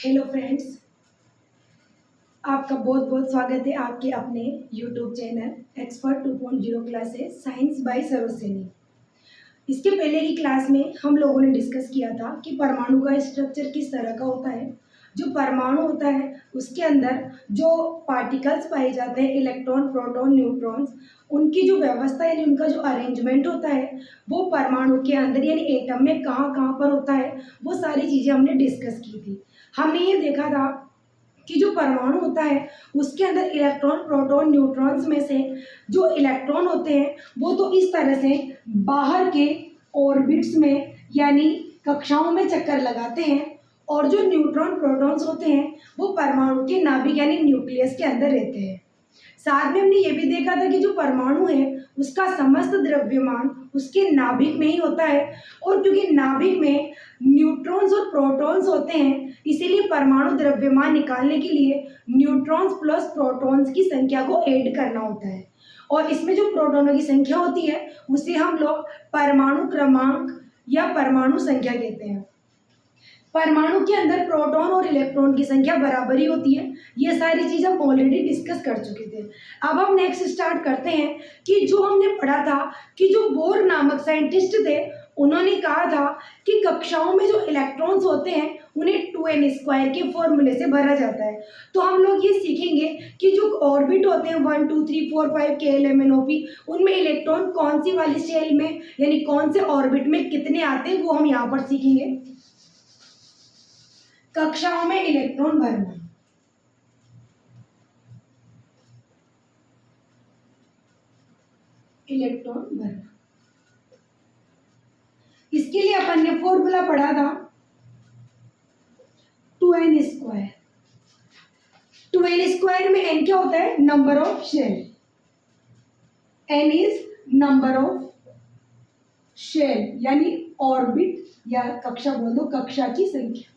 Hello friends, आपका बहुत बहुत स्वागत है आपके अपने YouTube channel expert 2.0 classes science by Sarojini. इसके पहले की क्लास में हम लोगों ने डिस्कस किया था कि परमाणु का स्ट्रक्चर किस तरह का होता है। जो परमाणु होता है उसके अंदर जो पार्टिकल्स पाए जाते हैं, इलेक्ट्रॉन, प्रोटॉन, न्यूट्रॉन्स, उनकी जो व्यवस्था यानी उनका जो अरेंजमेंट होता है वो परमाणु के अंदर यानी एटम में कहाँ कहाँ पर होता है, वो सारी चीज़ें हमने डिस्कस की थी। हमने ये देखा था कि जो परमाणु होता है उसके अंदर इलेक्ट्रॉन, प्रोटॉन, न्यूट्रॉन्स में से जो इलेक्ट्रॉन होते हैं वो तो इस तरह से बाहर के ऑर्बिट्स में यानी कक्षाओं में चक्कर लगाते हैं, और जो न्यूट्रॉन, प्रोटॉन्स होते हैं वो परमाणु के नाभिक यानी न्यूक्लियस के अंदर रहते हैं। साथ में हमने ये भी देखा था कि जो परमाणु है उसका समस्त द्रव्यमान उसके नाभिक में ही होता है, और क्योंकि नाभिक में न्यूट्रॉन्स और प्रोटॉन्स होते हैं इसीलिए परमाणु द्रव्यमान निकालने के लिए न्यूट्रॉन्स प्लस प्रोटॉन्स की संख्या को ऐड करना होता है, और इसमें जो प्रोटॉनों की संख्या होती है उसे हम लोग परमाणु क्रमांक या परमाणु संख्या कहते हैं। परमाणु के अंदर प्रोटॉन और इलेक्ट्रॉन की संख्या बराबर ही होती है। ये सारी चीज़ हम ऑलरेडी डिस्कस कर चुके थे। अब हम नेक्स्ट स्टार्ट करते हैं कि जो हमने पढ़ा था कि जो बोर नामक साइंटिस्ट थे उन्होंने कहा था कि कक्षाओं में जो इलेक्ट्रॉन्स होते हैं उन्हें 2n² के फॉर्मूले से भरा जाता है। तो हम लोग ये सीखेंगे कि जो ऑर्बिट होते हैं 1 2 3 4 5 K L M N O P, उनमें इलेक्ट्रॉन कौन सी वाली शेल में यानी कौन से ऑर्बिट में कितने आते हैं वो हम यहाँ पर सीखेंगे। कक्षाओं में इलेक्ट्रॉन भरना, इलेक्ट्रॉन भरना, इसके लिए अपन ने फॉर्मूला पढ़ा था 2n²। 2n² में n क्या होता है? Number of shell. n is number of shell यानी ऑर्बिट या कक्षा बोल दो, कक्षा की संख्या।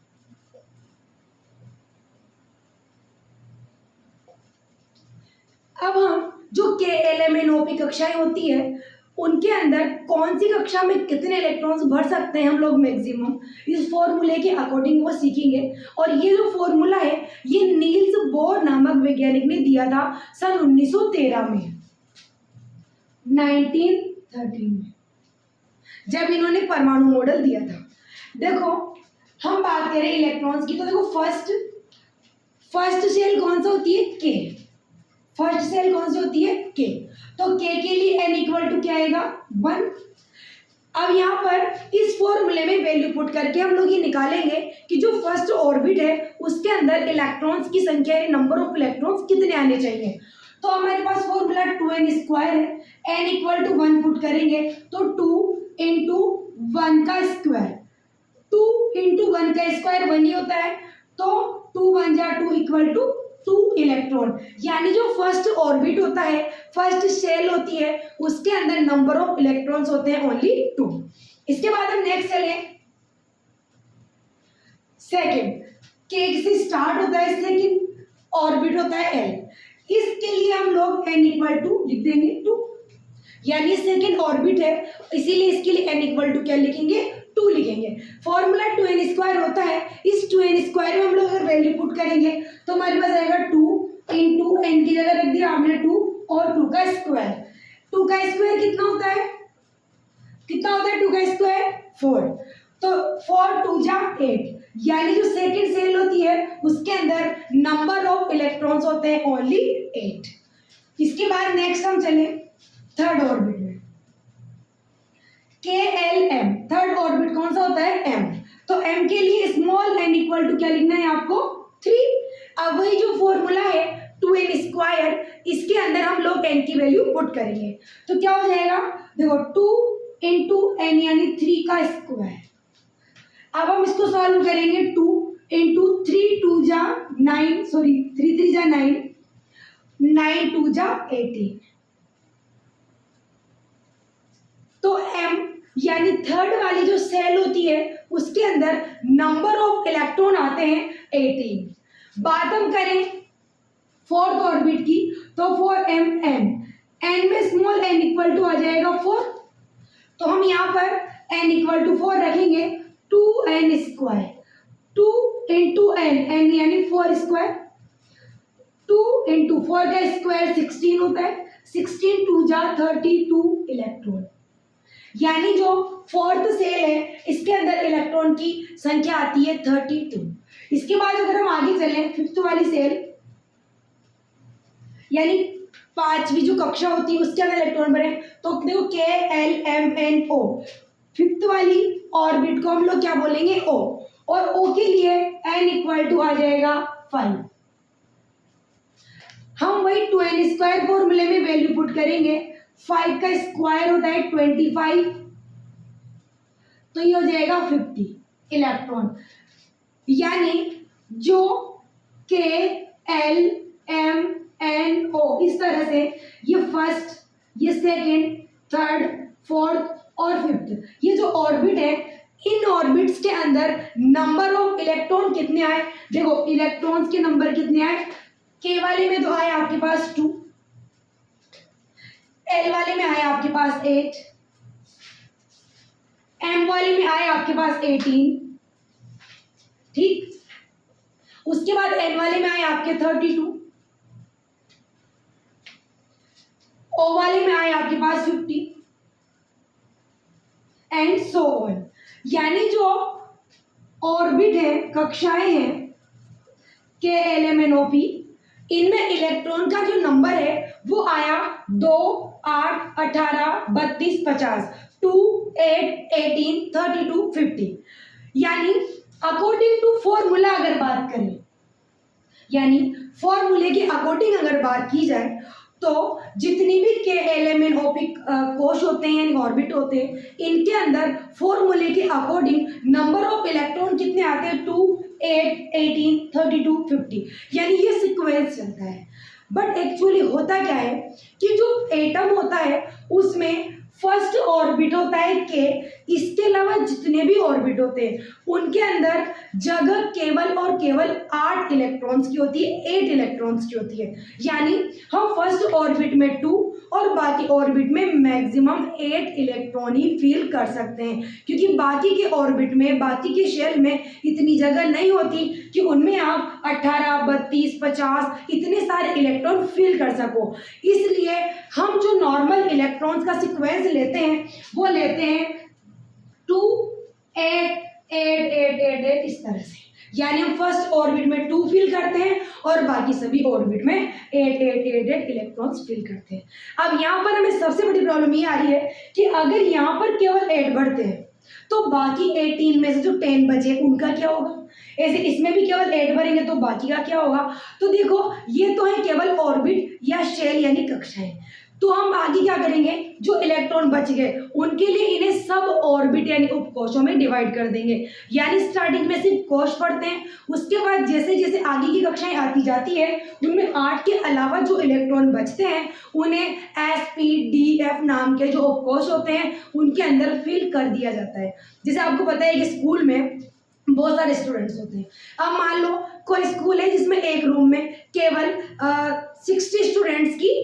अब हम जो KLMNOP कक्षाएं होती है उनके अंदर कौन सी कक्षा में कितने इलेक्ट्रॉन्स भर सकते हैं हम लोग मैक्सिमम, इस फॉर्मूले के अकॉर्डिंग वो सीखेंगे। और ये जो फॉर्मूला है ये नील्स बोर नामक वैज्ञानिक ने दिया था सन 1913 में, 1913 में, जब इन्होंने परमाणु मॉडल दिया था। देखो हम बात करें इलेक्ट्रॉन्स की तो देखो फर्स्ट शेल कौन सा होती है? K। फर्स्ट सेल कौन सी होती है? K। तो K के लिए n इक्वल टू क्या आएगा? 1। अब यहाँ पर इस फॉर्मूले में वैल्यू पुट करके हम लोग ये निकालेंगे कि जो फर्स्ट ऑर्बिट है उसके अंदर इलेक्ट्रॉन्स की संख्या यानी नंबर ऑफ इलेक्ट्रॉन्स कितने आने चाहिए। तो हमारे पास फॉर्मूला 2n² है, n इक्वल टू 1 पुट करेंगे तो 2 इंटू 1 का स्क्वायर, 2 इंटू 1 का स्क्वायर 1 ही होता है, तो 2 1 जा 2 इक्वल टू 2 इलेक्ट्रॉन। यानी जो फर्स्ट ऑर्बिट होता है, फर्स्ट शेल होती है, उसके अंदर नंबर ऑफ इलेक्ट्रॉन्स होते हैं ओनली 2। इसके बाद हम नेक्स्ट चले सेकंड। K से स्टार्ट होता है, सेकंड ऑर्बिट होता है L। इसके लिए हम लोग n इक्वल टू लिख देंगे 2, यानी सेकंड ऑर्बिट है इसीलिए इसके लिए n इक्वल टू क्या लिखेंगे? 2 लिखेंगे। फॉर्मूला 2n² होता है, इस 2n² में हम लोग अगर वैल्यू पुट करेंगे तो हमारे पास आएगा 2 इंटू n की जगह रख दिया आपने 2 और 2 का स्क्वायर। 2 का स्क्वायर कितना होता है? कितना होता है 2 का स्क्वायर? 4। तो 4 2 जा 8, यानी जो सेकंड सेल होती है उसके अंदर नंबर ऑफ इलेक्ट्रॉन्स होते हैं ओनली 8। इसके बाद नेक्स्ट हम चले थर्ड ऑर्बिट में, KLM। थर्ड ऑर्बिट कौन सा होता है? M। तो M के लिए स्मॉल n इक्वल टू क्या लिखना है आपको? 3। अब वही जो फॉर्मूला है 2n², इसके अंदर हम लोग n की वैल्यू पुट करेंगे तो क्या हो जाएगा? देखो 2 इंटू n यानी 3 का स्क्वायर। अब हम इसको सॉल्व करेंगे 2 इंटू 3 2 जा 9, सॉरी 3 3 जा 9, 9 2 जा 18। तो M यानी थर्ड वाली जो सेल होती है उसके अंदर नंबर ऑफ इलेक्ट्रॉन आते हैं 18। बात हम करें फोर्थ ऑर्बिट की तो 4m n में स्मॉल n इक्वल टू आ जाएगा 4, तो हम यहाँ पर n इक्वल टू 4 रखेंगे 2n²। 2 इंटू एन, एन यानी 4 स्क्वायर, 2 इंटू 4 का स्क्वायर 16 होता है, 16 2 जा 32 इलेक्ट्रॉन। यानी जो फोर्थ सेल है इसके अंदर इलेक्ट्रॉन की संख्या आती है 32। इसके बाद अगर हम आगे चलें फिफ्थ वाली सेल, यानी पांचवी जो कक्षा होती है उसके अंदर इलेक्ट्रॉन बने, तो देखो KLMNO, फिफ्थ वाली ऑर्बिट को हम लोग क्या बोलेंगे O, और O के लिए n इक्वल टू आ जाएगा 5। हम वही 2n स्क्वायर फॉर्मूले में वैल्यू पुट करेंगे, 5 का स्क्वायर होता है 25, तो ये हो जाएगा 50 इलेक्ट्रॉन। यानी जो KLMNO इस तरह से ये फर्स्ट, ये सेकंड, थर्ड, फोर्थ और फिफ्थ, ये जो ऑर्बिट है इन ऑर्बिट्स के अंदर नंबर ऑफ इलेक्ट्रॉन कितने आए, देखो इलेक्ट्रॉन्स के नंबर कितने आए, K वाले में तो आए आपके पास 2, L वाले में आए आपके पास 8, M वाले में आए आपके पास 18, ठीक। उसके बाद N वाले में आए आपके 32, O वाले में आए आपके पास 50 एंड सो ऑन। यानी जो ऑर्बिट है, कक्षाएं हैं KLMNOP, इनमें इलेक्ट्रॉन का जो नंबर है वो आया 2, 8, 18, 32, 50, 2, 8, 18, 32, 50। यानी अकॉर्डिंग टू फॉर्मूला अगर बात करें, यानी फॉर्मूले के अकॉर्डिंग अगर बात की जाए तो जितनी भी KLMNOP कोश होते हैं यानी ऑर्बिट होते हैं, इनके अंदर फॉर्मूले के अकॉर्डिंग नंबर ऑफ इलेक्ट्रॉन कितने आते हैं 2, 8, 18, 32, 50। यानी ये सीक्वेंस चलता है। बट एक्चुअली होता क्या है कि जो एटम होता है उसमें फर्स्ट ऑर्बिट होता है K, इसके अलावा जितने भी ऑर्बिट होते हैं उनके अंदर जगह केवल और केवल 8 इलेक्ट्रॉन्स की होती है, 8 इलेक्ट्रॉन्स की होती है। यानी हम फर्स्ट ऑर्बिट में 2 और बाकी ऑर्बिट में मैक्सिमम 8 इलेक्ट्रॉन ही फील कर सकते हैं, क्योंकि बाकी के ऑर्बिट में, बाकी के शेल में इतनी जगह नहीं होती कि उनमें आप 18, 32, 50 इतने सारे इलेक्ट्रॉन फील कर सको। इसलिए हम जो नॉर्मल इलेक्ट्रॉन्स का सीक्वेंस लेते हैं वो लेते हैं 2, 8, 8, 8, 8, 8 इस तरह से। यानी हम फर्स्ट ऑर्बिट में 2 फिल करते हैं और बाकी सभी ऑर्बिट में 8, 8, 8, 8 इलेक्ट्रॉन्स फिल करते हैं। अब यहाँ पर हमें सबसे बड़ी प्रॉब्लम ये आ रही है कि अगर यहाँ पर केवल 8 बढ़ते हैं तो बाकी 18 में से जो 10 बचे उनका क्या होगा, ऐसे इसमें भी केवल 8 भरेंगे तो बाकी का क्या होगा। तो देखो ये तो है केवल ऑर्बिट या शेल यानी कक्षाएं। तो हम आगे क्या करेंगे, जो इलेक्ट्रॉन बच गए उनके लिए इन्हें सब ऑर्बिट यानी उपकोशों में डिवाइड कर देंगे। यानी स्टार्टिंग में सिर्फ कोश पढ़ते हैं, उसके बाद जैसे जैसे आगे की कक्षाएं आती जाती है उनमें 8 के अलावा जो इलेक्ट्रॉन बचते हैं उन्हें SPDF नाम के जो उपकोश होते हैं उनके अंदर फिल कर दिया जाता है। जैसे आपको पता है कि स्कूल में बहुत सारे स्टूडेंट्स होते हैं। अब मान लो कोई स्कूल है जिसमें एक रूम में केवल 60 स्टूडेंट्स की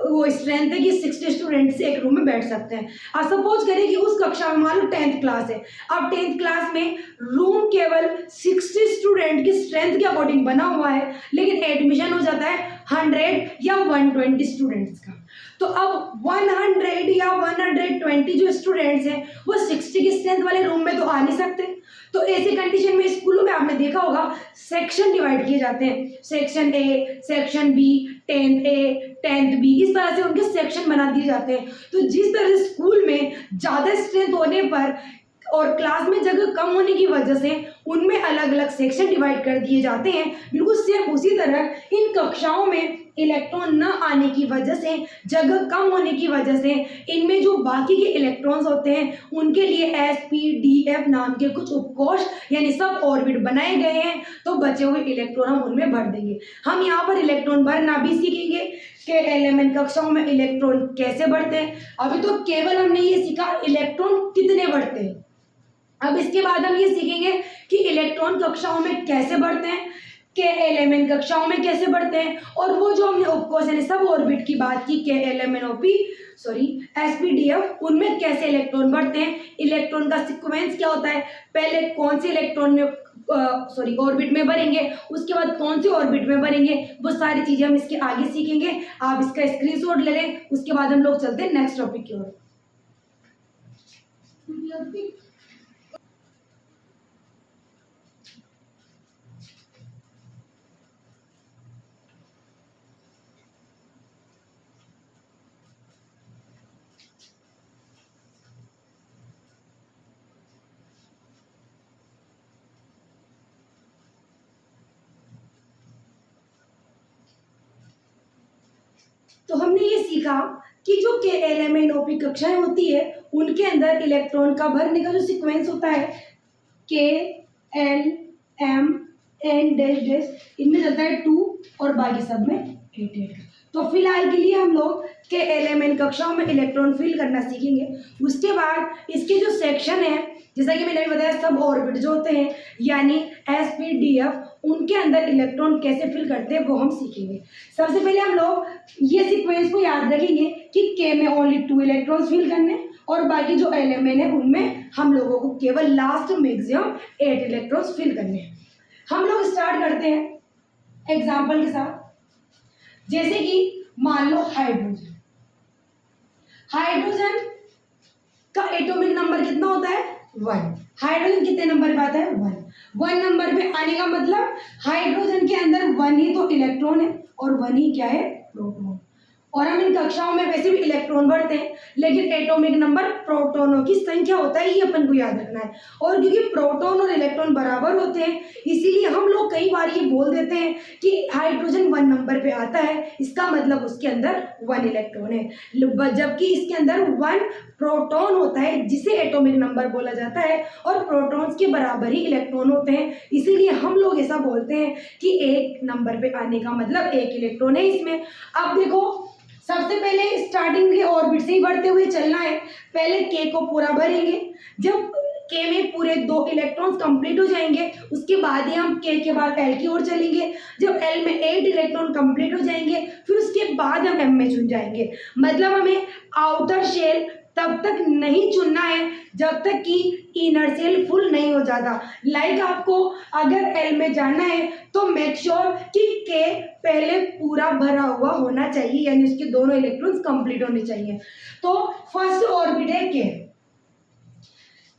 वो स्ट्रेंथ है कि 60 स्टूडेंट्स एक रूम में बैठ सकते हैं। अब सपोज करें कि उस कक्षा में मान लो 10th क्लास है। अब 10th क्लास में रूम केवल 60 स्टूडेंट की स्ट्रेंथ के अकॉर्डिंग बना हुआ है, लेकिन एडमिशन हो जाता है 100 या 120 स्टूडेंट्स का। तो अब 100 या 120 जो स्टूडेंट्स हैं वो 60 की स्ट्रेंथ वाले रूम में तो आ नहीं सकते। तो ऐसी कंडीशन में स्कूलों में आपने देखा होगा सेक्शन डिवाइड किए जाते हैं, section A, section B, 10th A, 10th B, इस तरह से उनके सेक्शन बना दिए जाते हैं। तो जिस तरह से स्कूल में ज़्यादा स्ट्रेंथ होने पर और क्लास में जगह कम होने की वजह से उनमें अलग अलग सेक्शन डिवाइड कर दिए जाते हैं, बिल्कुल सेम उसी तरह इन कक्षाओं में इलेक्ट्रॉन न आने की वजह से, जगह कम होने की वजह से इनमें जो बाकी के इलेक्ट्रॉन्स होते हैं उनके लिए SPDF नाम के कुछ उपकोश यानी सब ऑर्बिट बनाए गए हैं। तो बचे हुए इलेक्ट्रॉन हम उनमें भर देंगे। हम यहाँ पर इलेक्ट्रॉन भरना भी सीखेंगे कि एलिमेंट कक्षाओं में इलेक्ट्रॉन कैसे बढ़ते हैं। अभी तो केवल हमने ये सीखा इलेक्ट्रॉन कितने बढ़ते हैं। अब इसके बाद हम ये सीखेंगे कि इलेक्ट्रॉन कक्षाओं में कैसे बढ़ते हैं, के एलिमेंट कक्षाओं में कैसे बढ़ते हैं, और वो जो हमने उपकोश यानी सब ऑर्बिट की बात की KLMNOP SPDF, उनमें कैसे इलेक्ट्रॉन बढ़ते हैं, इलेक्ट्रॉन का सीक्वेंस क्या होता है, पहले कौन से इलेक्ट्रॉन में ऑर्बिट में भरेंगे, उसके बाद कौन सी ऑर्बिट में भरेंगे, वो सारी चीजें हम इसके आगे सीखेंगे। आप इसका स्क्रीनशॉट ले लें, उसके बाद हम लोग चलते हैं नेक्स्ट टॉपिक की ओर। तो हमने ये सीखा कि जो K L M N O P कक्षाएं होती है उनके अंदर इलेक्ट्रॉन का भरने का जो सीक्वेंस होता है K L M N dash dash, इनमें चलता है 2 और बाकी सब में 8। तो फिलहाल के लिए हम लोग के एल एम एन कक्षाओं में इलेक्ट्रॉन फिल करना सीखेंगे। उसके बाद इसके जो सेक्शन है, जैसा कि मैंने अभी बताया, सब ऑर्बिट जो होते हैं यानी एस पी डी एफ, उनके अंदर इलेक्ट्रॉन कैसे फिल करते हैं वो हम सीखेंगे। सबसे पहले हम लोग ये सीक्वेंस को याद रखेंगे कि के में ओनली 2 इलेक्ट्रॉन्स फिल करने और बाकी जो एल एम एन है उनमें हम लोगों को केवल लास्ट मैक्सिमम 8 इलेक्ट्रॉन्स फिल करने हैं। हम लोग स्टार्ट करते हैं एग्जाम्पल के साथ। जैसे कि मान लो हाइड्रोजन, हाइड्रोजन का एटॉमिक नंबर कितना होता है 1। हाइड्रोजन कितने नंबर पे आता है 1 नंबर पे आने का मतलब हाइड्रोजन के अंदर 1 ही तो इलेक्ट्रॉन है और 1 ही क्या है प्रोटॉन। और हम इन कक्षाओं में वैसे भी इलेक्ट्रॉन भरते हैं, लेकिन एटॉमिक नंबर प्रोटॉनों की संख्या होता है, ये अपन को याद रखना है। और क्योंकि प्रोटॉन और इलेक्ट्रॉन बराबर होते हैं इसीलिए हम लोग कई बार ये बोल देते हैं कि हाइड्रोजन 1 नंबर पे आता है, इसका मतलब उसके अंदर 1 इलेक्ट्रॉन है, जबकि इसके अंदर 1 प्रोटॉन होता है जिसे एटॉमिक नंबर बोला जाता है और प्रोटॉन्स के बराबर ही इलेक्ट्रॉन होते हैं। इसीलिए हम लोग ऐसा बोलते हैं कि 1 नंबर पे आने का मतलब 1 इलेक्ट्रॉन है इसमें। अब देखो, सबसे पहले स्टार्टिंग के ऑर्बिट से ही बढ़ते हुए चलना है। पहले के को पूरा भरेंगे, जब के में पूरे 2 इलेक्ट्रॉन्स कंप्लीट हो जाएंगे उसके बाद ही हम के बाद एल की ओर चलेंगे। जब एल में 8 इलेक्ट्रॉन कंप्लीट हो जाएंगे फिर उसके बाद हम एम में चुन जाएंगे। मतलब हमें आउटर शेल तब तक नहीं चुनना है जब तक कि इनर सेल फुल नहीं हो जाता। लाइक आपको अगर एल में जाना है तो मेक श्योर कि के पहले पूरा भरा हुआ होना चाहिए, यानी उसके दोनों इलेक्ट्रॉन्स कंप्लीट होने चाहिए। तो फर्स्ट ऑर्बिट है के,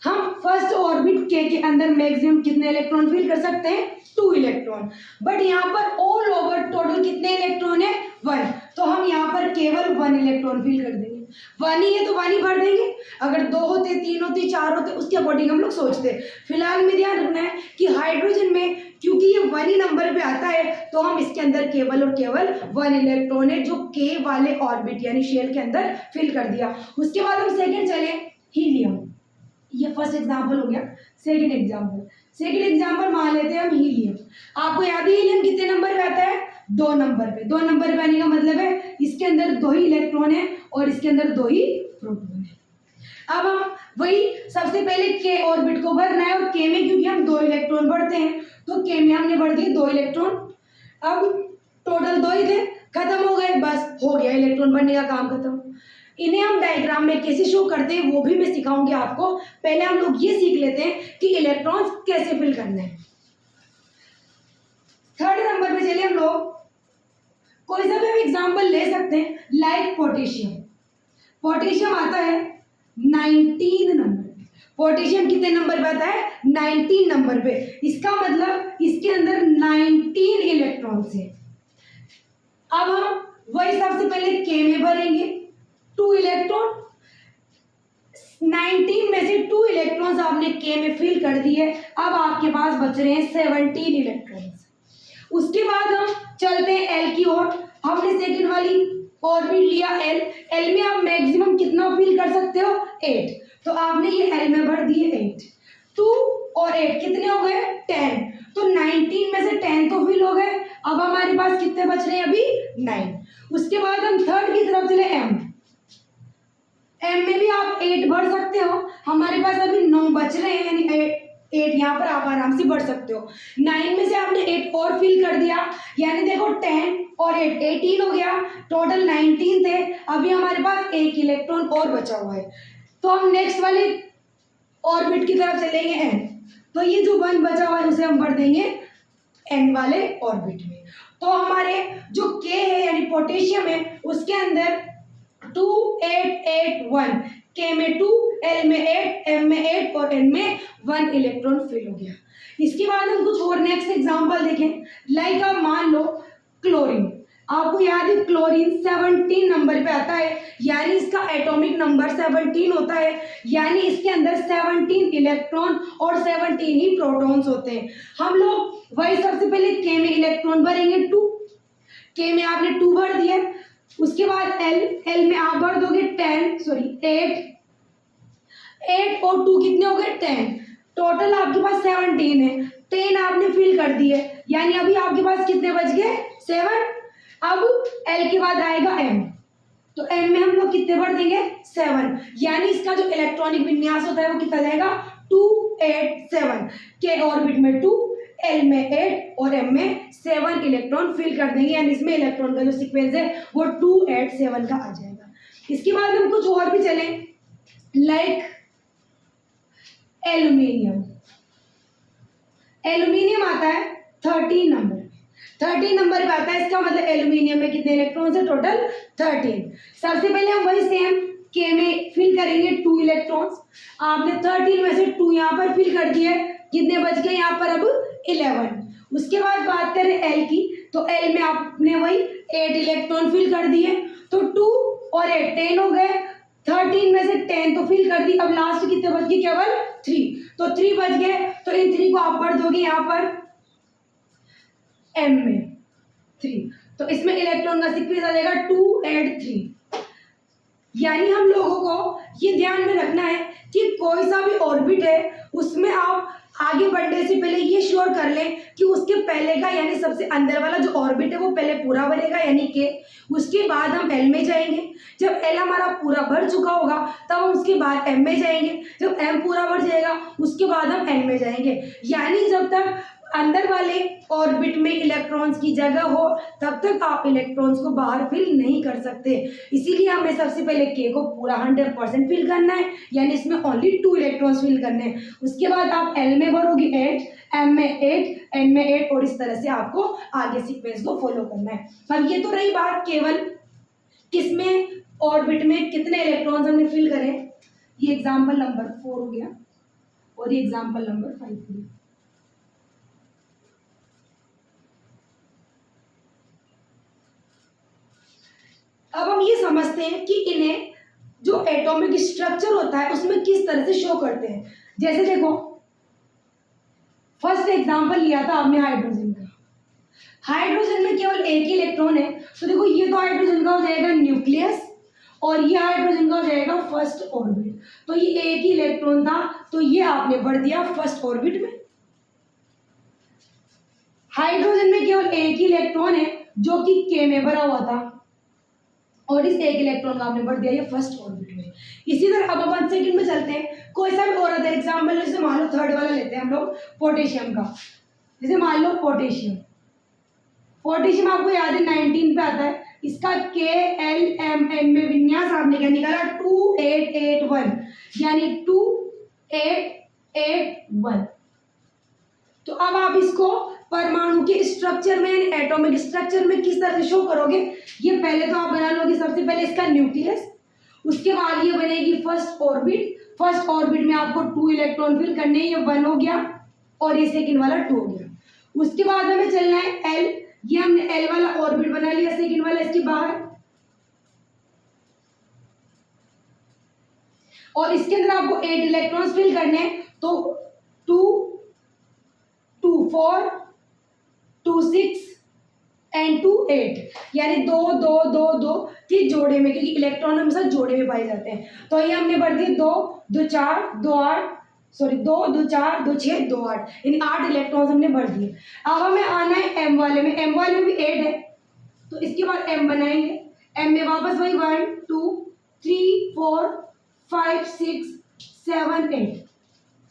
हम फर्स्ट ऑर्बिट के अंदर मैक्सिमम कितने इलेक्ट्रॉन फिल कर सकते हैं 2 इलेक्ट्रॉन, बट यहाँ पर ऑल ओवर टोटल कितने इलेक्ट्रॉन है 1, तो हम यहाँ पर केवल 1 इलेक्ट्रॉन फिल कर देंगे। 1 ही है तो 1 ही भर देंगे, अगर 2 होते 3 होते 4 होते उसके अकॉर्डिंग हम लोग सोचते। फिलहाल में ध्यान रखना है कि हाइड्रोजन में क्योंकि ये 1 ही नंबर पे आता है तो हम इसके अंदर केवल और केवल 1 इलेक्ट्रॉन है जो के वाले ऑर्बिट यानी शेल के अंदर फिल कर दिया। उसके बाद हम सेकेंड चले हीलियम, ये फर्स्ट एग्जाम्पल हो गया। सेकेंड एग्जाम्पल मान लेते हैं हम हीलियम। आपको याद है हीलियम कितने नंबर पे आता है 2 नंबर पे। 2 नंबर पे आने का मतलब है इसके अंदर 2 ही इलेक्ट्रॉन है और इसके अंदर 2 ही प्रोटॉन है। अब हम वही सबसे पहले के ऑर्बिट को भरना है और के में क्योंकि हम 2 इलेक्ट्रॉन भरते हैं तो के में हमने भर दिए 2 इलेक्ट्रॉन। अब टोटल 2 ही थे, खत्म हो गए, बस हो गया इलेक्ट्रॉन भरने का काम खत्म। इन्हें हम डायग्राम में कैसे शो करते हैं वो भी मैं सिखाऊंगी आपको। पहले हम लोग ये सीख लेते हैं कि इलेक्ट्रॉन्स कैसे फिल करने हैं। थर्ड नंबर पे चलिए हम लोग कोई सा भी एग्जांपल ले सकते हैं, लाइक पोटेशियम। पोटेशियम आता है 19 नंबर पे। पोटेशियम कितने नंबर पे आता है 19 नंबर पे, इसका मतलब इसके अंदर 19 इलेक्ट्रॉन्स है। अब हम वही सबसे पहले के में भरेंगे 2 इलेक्ट्रॉन, 19 में से 2 इलेक्ट्रॉन्स आपने के में फिल कर दिए। अब आपके पास बच रहे हैं 17 इलेक्ट्रॉन्स। उसके बाद हम चलते हैं एल की ओर। हमने सेकंड वाली ऑर्बिट लिया एल, एल में आप मैक्सिमम कितना फिल कर सकते हो 8, तो आपने ये एल में भर दिए 8। 2 और 8 कितने हो गए 10, तो 19 में से 10 तो फिल हो गए। अब हमारे पास कितने बच रहे हैं अभी 9। उसके बाद हम थर्ड की तरफ चले एम में भी आप 8 भर सकते हो। हमारे पास अभी 9 बच रहे हैं यानी 8 यहाँ पर आप आराम से बढ़ सकते हो। 9 में से आपने 8 और फिल कर दिया, यानी देखो 10 और 8 18 हो गया, टोटल 19 थे। अभी हमारे पास 1 इलेक्ट्रॉन और बचा हुआ है, तो हम नेक्स्ट वाले ऑर्बिट की तरफ चलेंगे एन। तो तो ये जो 1 बचा हुआ है उसे हम भर देंगे n वाले ऑर्बिट में। तो हमारे जो K है यानी पोटेशियम है उसके अंदर 2 8 8 1, K में 2, L में 8, M में 8 और N में 1 इलेक्ट्रॉन फिल हो गया। इसके बाद हम कुछ और नेक्स्ट एग्जांपल देखें। लाइक आप मान लो क्लोरीन, आपको याद है क्लोरीन 17 नंबर पे आता है, यानी इसका एटॉमिक नंबर 17 होता है, यानी इसके अंदर 17 इलेक्ट्रॉन और 17 ही प्रोटॉन्स होते हैं। हम लोग वही सबसे पहले के में इलेक्ट्रॉन भरेंगे 2, के में आपने 2 भर दिया, उसके बाद एल में आप भर दोगे 8 और 2 कितने हो गए 10, टोटल आपके पास 17 है, 10 आपने फिल कर दिए, यानी अभी आपके पास कितने बच गए 7। अब L के बाद आएगा M, तो M में हम लोग कितने भर देंगे 7, यानी इसका जो इलेक्ट्रॉनिक विन्यास होता है वो कितना जाएगा 2 8 7, के ऑर्बिट में 2, L में 8 और M में 7 इलेक्ट्रॉन फिल कर देंगे, यानी इसमें इलेक्ट्रॉन का जो सीक्वेंस है वो 2 8 7 का आ जाएगा। इसके बाद हम कुछ और भी चलें, लाइक एल्यूमिनियम। एल्यूमिनियम आता है 13 नंबर, 13 नंबर पे आता है, इसका मतलब एल्यूमिनियम में कितने इलेक्ट्रॉन्स है टोटल 13। सबसे पहले हम वही सेम के में फिल करेंगे 2 इलेक्ट्रॉन्स, आपने 13 में से 2 यहाँ पर फिल कर दिए, कितने बच गए यहाँ पर अब 11। उसके बाद बात करें एल की, तो एल में आपने वही 8 इलेक्ट्रॉन फिल कर दिए, तो 2 और 8 10 हो गए, 13 में से 10 तो फिल कर दी, अब लास्ट कितने बच गए केवल 3, तो 3 बच गए, तो इन 3 को आप भर दोगे यहाँ पर M में 3, तो इसमें इलेक्ट्रॉन का सीक्वेंस आ जाएगा 2 8 3। यानी हम लोगों को ये ध्यान में रखना है कि कोई सा भी ऑर्बिट है उसमें आप आगे बढ़ने से पहले ये श्योर कर लें कि उसके पहले का यानी सबसे अंदर वाला जो ऑर्बिट है वो पहले पूरा भरेगा यानी के, उसके बाद हम एल में जाएंगे। जब एल हमारा पूरा भर चुका होगा तब हम उसके बाद एम में जाएंगे, जब एम पूरा भर जाएगा उसके बाद हम एन में जाएंगे। यानी जब तक अंदर वाले ऑर्बिट में इलेक्ट्रॉन्स की जगह हो तब तक आप इलेक्ट्रॉन्स को बाहर फिल नहीं कर सकते। इसीलिए हमें सबसे पहले के को पूरा 100% फिल करना है, यानी इसमें ओनली 2 इलेक्ट्रॉन्स फिल करने हैं। उसके बाद आप एल में भरोगे 8, एम में 8, एन में 8 और इस तरह से आपको आगे सीक्वेंस को फॉलो करना है। अब ये तो रही बात केवल किसमें ऑर्बिट में कितने इलेक्ट्रॉन्स हमने फिल करें, ये एग्जाम्पल नंबर 4 हो गया और ये एग्जाम्पल नंबर 5 हो गया। अब हम ये समझते हैं कि इन्हें जो एटॉमिक स्ट्रक्चर होता है उसमें किस तरह से शो करते हैं। जैसे देखो फर्स्ट एग्जांपल लिया था आपने हाइड्रोजन का, हाइड्रोजन में केवल एक ही इलेक्ट्रॉन है, तो देखो ये तो हाइड्रोजन का हो जाएगा न्यूक्लियस और ये हाइड्रोजन का हो जाएगा फर्स्ट ऑर्बिट। तो ये एक ही इलेक्ट्रॉन था तो ये आपने भर दिया फर्स्ट ऑर्बिट में। हाइड्रोजन में केवल एक ही इलेक्ट्रॉन है जो कि के में भरा हुआ था और इस एक इलेक्ट्रॉन का आपने भर दिया ये फर्स्ट ऑर्बिट में। इसी तरह अब अपन सेकंड में चलते हैं, कोई सा भी और अदर एग्जांपल, जैसे मान लो थर्ड वाला लेते हैं हम लोग पोटेशियम का। जैसे मान लो पोटेशियम, पोटेशियम आपको याद है 19 पे आता है, इसका के एल एम एन में विन्यास आपने क्या निकाला 2 8 8 1, यानी 2 8 8 1। तो अब आप इसको परमाणु के स्ट्रक्चर में एटॉमिक स्ट्रक्चर में किस तरह से शो करोगे, ये पहले तो आप बना लोगे सबसे पहले इसका न्यूक्लियस, उसके बाद ये बनेगी फर्स्ट ऑर्बिट, फर्स्ट ऑर्बिट में आपको 2 इलेक्ट्रॉन फिल करने, ये 1 हो गया और ये सेकंड वाला 2 हो गया। उसके बाद हमें चलना है एल, ये हमने एल वाला ऑर्बिट बना लिया, सेकंड वाला इसके बाहर, और इसके अंदर आपको 8 इलेक्ट्रॉन्स फिल करने, तो 2 2 4 2 6 एंड 2 8, यानी 2 2 2 2 के जोड़े में, क्योंकि इलेक्ट्रॉन हमेशा जोड़े में पाए जाते हैं। तो ये हमने भर दिए 2 2 4 2 8, सॉरी 2 2 4 2 6 2 8, यानी 8 इलेक्ट्रॉन्स हमने भर दिए। अब हमें आना है एम वाले में, एम वाले में भी 8 है तो इसके बाद एम बनाएंगे, एम में वापस वही 1 2 3 4 5 6 7 8,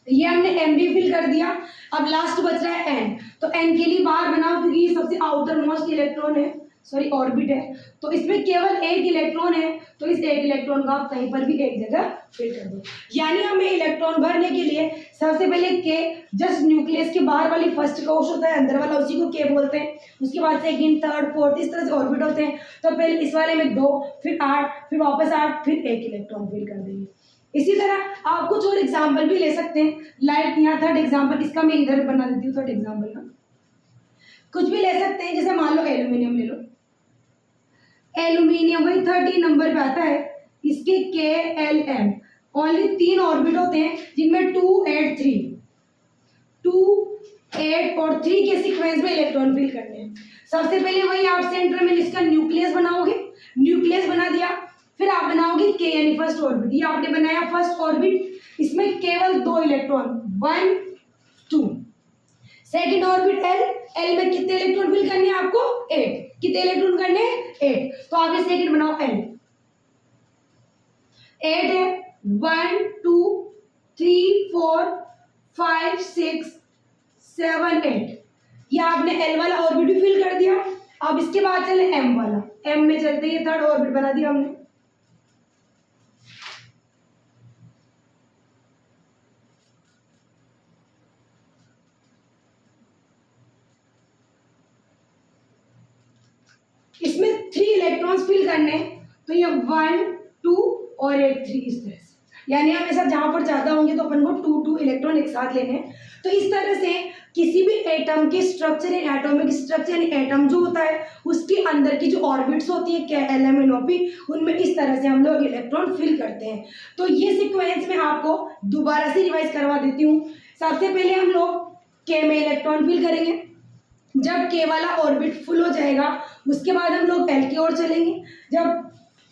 ये हमने एम भी फिल कर दिया। अब लास्ट बच रहा है एन, तो एन के लिए बाहर बनाओ क्योंकि ये सबसे आउटर मोस्ट इलेक्ट्रॉन है, सॉरी ऑर्बिट है, तो इसमें केवल एक इलेक्ट्रॉन है, तो इस एक इलेक्ट्रॉन को आप कहीं पर भी एक जगह फिल कर दो। यानी हमें इलेक्ट्रॉन भरने के लिए सबसे पहले के, जस्ट न्यूक्लियस के बाहर वाली फर्स्ट कोश होता है, अंदर वाला, उसी को के बोलते हैं। उसके बाद सेकंड, थर्ड, फोर्थ, इस तरह से ऑर्बिट होते हैं। तो पहले इस वाले में 2, फिर 8, फिर वापस 8, फिर एक इलेक्ट्रॉन फिल कर देंगे। इसी तरह आप कुछ और एग्जाम्पल भी ले सकते हैं, लाइक यहाँ थर्ड एग्जाम्पल, इसका मैं इधर बना देती हूँ थर्ड एग्जाम्पल का। कुछ भी ले सकते हैं, जैसे मान लो एल्यूमिनियम ले लो, एल्यूमिनियम वही 30 नंबर पे आता है, इसके KLm ओनली 3 ऑर्बिट होते हैं, जिनमें 2, 8, 3, 2, 8 और 3 के सीक्वेंस में इलेक्ट्रॉन फिल करने हैं। सबसे पहले वही आप सेंटर में इसका न्यूक्लियस बनाओगे, न्यूक्लियस बना दिया, फिर आप बनाओगे के यानी फर्स्ट ऑर्बिट। ये आपने बनाया फर्स्ट ऑर्बिट, इसमें केवल 2 इलेक्ट्रॉन, 1, 2। सेकेंड ऑर्बिट एल में कितने इलेक्ट्रॉन फिल करने हैं आपको? 8। कितने इलेक्ट्रॉन करने हैं? 8। तो आप ये सेकेंड बनाओ एल, 8 है, 1, 2, 3, 4, 5, 6, 7, 8। ये आपने एल वाला ऑर्बिट भी फिल कर दिया। अब इसके बाद चले एम वाला, एम में चलते ये थर्ड ऑर्बिट बना दिया हमने। इसमें 3 इलेक्ट्रॉन्स फिल करने हैं, तो ये 1, 2 और एक 3 इस तरह से। यानी हमेशा जहां पर ज्यादा होंगे तो अपन को 2 इलेक्ट्रॉन एक साथ लेने हैं। तो इस तरह से किसी भी एटम के स्ट्रक्चर या एटॉमिक स्ट्रक्चर यानी एटम जो होता है उसके अंदर की जो ऑर्बिट्स होती है KLm, उनमें इस तरह से हम लोग इलेक्ट्रॉन फिल करते हैं। तो ये सीक्वेंस में आपको दोबारा से रिवाइज करवा देती हूँ। सबसे पहले हम लोग के में इलेक्ट्रॉन फिल करेंगे, जब के वाला ऑर्बिट फुल हो जाएगा उसके बाद हम लोग एल की ओर चलेंगे, जब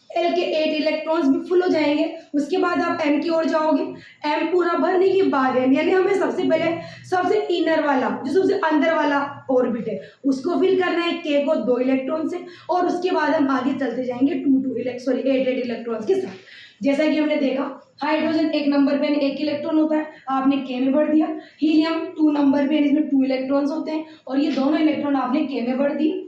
एल के 8 इलेक्ट्रॉन्स भी फुल हो जाएंगे उसके बाद आप एम की ओर जाओगे। एम पूरा भरने के बाद यानी हमें सबसे पहले सबसे इनर वाला जो सबसे अंदर वाला ऑर्बिट है उसको फिल करना है के को 2 इलेक्ट्रॉन से, और उसके बाद हम आगे चलते जाएंगे 8 इलेक्ट्रॉन्स के साथ। जैसा कि हमने देखा हाइड्रोजन 1 नंबर पे 1 इलेक्ट्रॉन होता है, आपने के में भर दिया। हीलियम 2 नंबर पे इसमें 2 इलेक्ट्रॉन्स होते हैं और ये दोनों इलेक्ट्रॉन आपने के में भर दिए।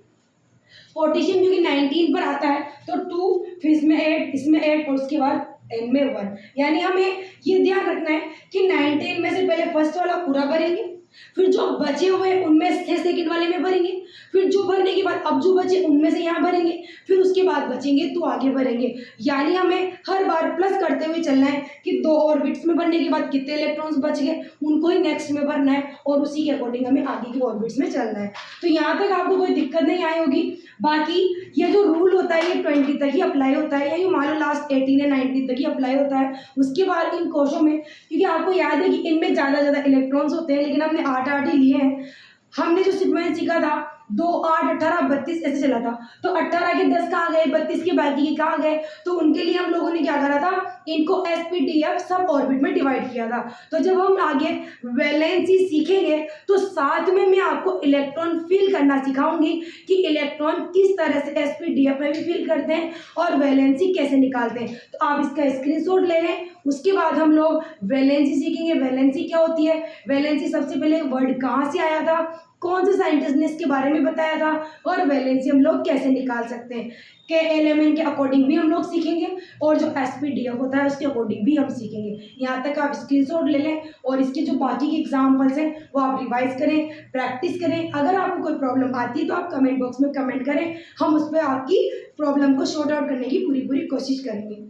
पोटेशियम क्योंकि 19 पर आता है तो 2, फिर इसमें 8, इसमें 8 और उसके बाद एन में 1। यानी हमें ये ध्यान रखना है कि 19 में से पहले फर्स्ट वाला पूरा भरेंगे, फिर जो बचे हुए उनमें से सेकंड वाले में भरेंगे, फिर जो भरने के बाद अब जो बचे उनमें से यहाँ भरेंगे, फिर उसके बाद बचेंगे तो आगे भरेंगे। यानी हमें हर बार प्लस करते हुए चलना है कि 2 ऑर्बिट्स में भरने के बाद कितने इलेक्ट्रॉन्स बच गए उनको ही नेक्स्ट में भरना है और उसी के अकॉर्डिंग हमें आगे के ऑर्बिट्स में चलना है। तो यहाँ तक आपको कोई दिक्कत नहीं आई होगी। बाकी ये जो रूल होता है ये 20 तक ही अप्लाई होता है, या ये मान लो लास्ट 18 या 19 तक ही अप्लाई होता है। उसके बाद इन कोशों में, क्योंकि आपको याद है कि इनमें ज़्यादा इलेक्ट्रॉन्स होते हैं, लेकिन हमने 8 ही लिए हैं। हमने जो सीक्वेंस सीखा था 2, 8, 18, 32 ऐसे चला था, तो 18 के 10 कहाँ गए, 32 के बाकी के कहाँ गए, तो उनके लिए हम लोगों ने क्या करा था, इनको SPDF सब ऑर्बिट में डिवाइड किया था। तो जब हम आगे वैलेंसी सीखेंगे तो साथ में मैं आपको इलेक्ट्रॉन फिल करना सिखाऊंगी कि इलेक्ट्रॉन किस तरह से SPDF में भी फिल करते हैं और वैलेंसी कैसे निकालते हैं। तो आप इसका स्क्रीनशॉट ले लें। उसके बाद हम लोग वैलेंसी सीखेंगे। वैलेंसी क्या होती है, वैलेंसी सबसे पहले वर्ड कहाँ से आया था, कौन से साइंटिस्ट ने इसके बारे में बताया था, और वैलेंसी हम लोग कैसे निकाल सकते हैं। KLm के अकॉर्डिंग भी हम लोग सीखेंगे और जो SPDF होता है उसके अकॉर्डिंग भी हम सीखेंगे। यहाँ तक आप स्क्रीनशॉट ले लें और इसके जो बाकी के एग्जाम्पल्स हैं वो आप रिवाइज करें, प्रैक्टिस करें। अगर आपको कोई प्रॉब्लम आती है तो आप कमेंट बॉक्स में कमेंट करें, हम उस पर आपकी प्रॉब्लम को शॉर्ट आउट करने की पूरी कोशिश करेंगे।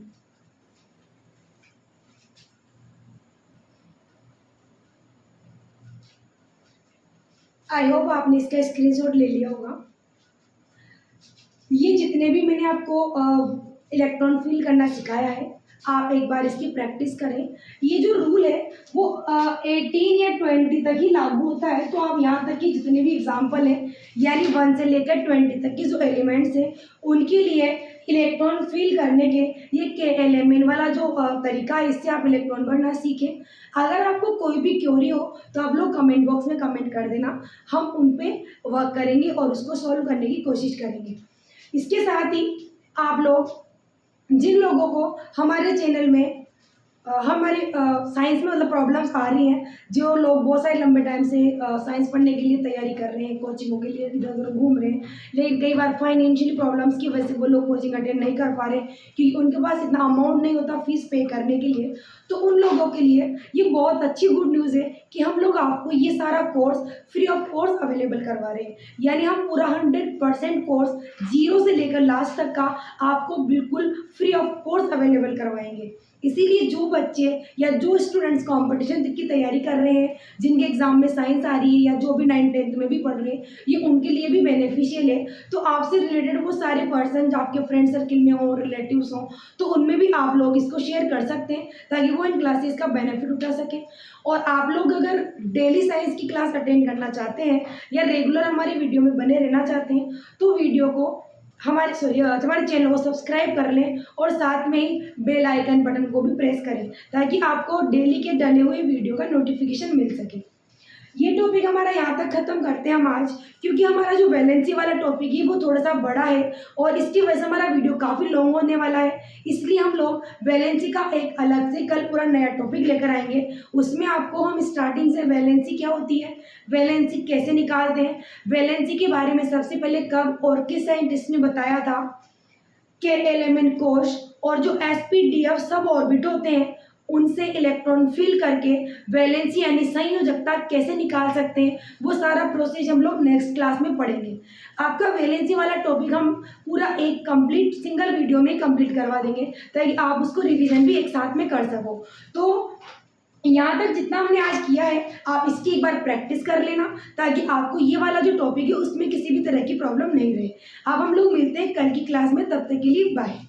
आई होप आपने इसका स्क्रीनशॉट ले लिया होगा। ये जितने भी मैंने आपको इलेक्ट्रॉन फिल करना सिखाया है आप एक बार इसकी प्रैक्टिस करें। ये जो रूल है वो 18 या 20 तक ही लागू होता है। तो आप यहाँ तक कि जितने भी एग्जाम्पल हैं यानी 1 से लेकर 20 तक के जो एलिमेंट्स हैं उनके लिए इलेक्ट्रॉन फिल करने के ये KLm वाला जो तरीका है इससे आप इलेक्ट्रॉन भरना सीखें। अगर आपको कोई भी क्वेरी हो तो आप लोग कमेंट बॉक्स में कमेंट कर देना, हम उन पर वर्क करेंगे और उसको सॉल्व करने की कोशिश करेंगे। इसके साथ ही आप लोग जिन लोगों को हमारे चैनल में हमारे साइंस में मतलब प्रॉब्लम्स आ रही हैं। जो लोग बहुत सारे लंबे टाइम से साइंस पढ़ने के लिए तैयारी कर रहे हैं, कोचिंगों के लिए इधर-उधर घूम रहे हैं, लेकिन कई बार फाइनेंशियली प्रॉब्लम्स की वजह से वो लोग कोचिंग अटेंड नहीं कर पा रहे क्योंकि उनके पास इतना अमाउंट नहीं होता फीस पे करने के लिए। तो उन लोगों के लिए ये बहुत अच्छी गुड न्यूज़ है कि हम लोग आपको ये सारा course free of cost available करवा रहे हैं। यानी हम पूरा 100% कोर्स ज़ीरो से लेकर लास्ट तक का आपको बिल्कुल फ्री ऑफ कॉस्ट अवेलेबल करवाएँगे। इसीलिए जो बच्चे या जो स्टूडेंट्स कॉम्पिटिशन की तैयारी कर रहे हैं, जिनके एग्ज़ाम में साइंस आ रही है या जो भी 9th-10th में भी पढ़ रहे हैं, ये उनके लिए भी बेनिफिशियल है। तो आपसे रिलेटेड वो सारे पर्सन जो आपके फ्रेंड सर्किल में हों, रिलेटिव्स हों, तो उनमें भी आप लोग इसको शेयर कर सकते हैं ताकि वो इन क्लासेस का बेनिफिट उठा सकें। और आप लोग अगर डेली साइंस की क्लास अटेंड करना चाहते हैं या रेगुलर हमारी वीडियो में बने रहना चाहते हैं, तो वीडियो को हमारे चैनल को सब्सक्राइब कर लें और साथ में ही बेल आइकन बटन को भी प्रेस करें ताकि आपको डेली के डले हुए वीडियो का नोटिफिकेशन मिल सके। ये टॉपिक हमारा यहाँ तक ख़त्म करते हैं हम आज, क्योंकि हमारा जो वैलेंसी वाला टॉपिक है वो थोड़ा सा बड़ा है और इसकी वजह से हमारा वीडियो काफ़ी लॉन्ग होने वाला है। इसलिए हम लोग वैलेंसी का एक अलग से कल पूरा नया टॉपिक लेकर आएंगे। उसमें आपको हम स्टार्टिंग से वैलेंसी क्या होती है, वैलेंसी कैसे निकालते हैं, वैलेंसी के बारे में सबसे पहले कब और किस साइंटिस्ट ने बताया था, के एलिमेंट कोश और जो sp-df सब ऑर्बिट होते हैं उनसे इलेक्ट्रॉन फिल करके वैलेंसी यानी संयोजकता कैसे निकाल सकते हैं, वो सारा प्रोसेस हम लोग नेक्स्ट क्लास में पढ़ेंगे। आपका वैलेंसी वाला टॉपिक हम पूरा एक कंप्लीट सिंगल वीडियो में कंप्लीट करवा देंगे ताकि आप उसको रिवीजन भी एक साथ में कर सको। तो यहाँ तक जितना हमने आज किया है आप इसकी एक बार प्रैक्टिस कर लेना ताकि आपको ये वाला जो टॉपिक है उसमें किसी भी तरह की प्रॉब्लम नहीं रहे। अब हम लोग मिलते हैं कल की क्लास में, तब तक के लिए बाय।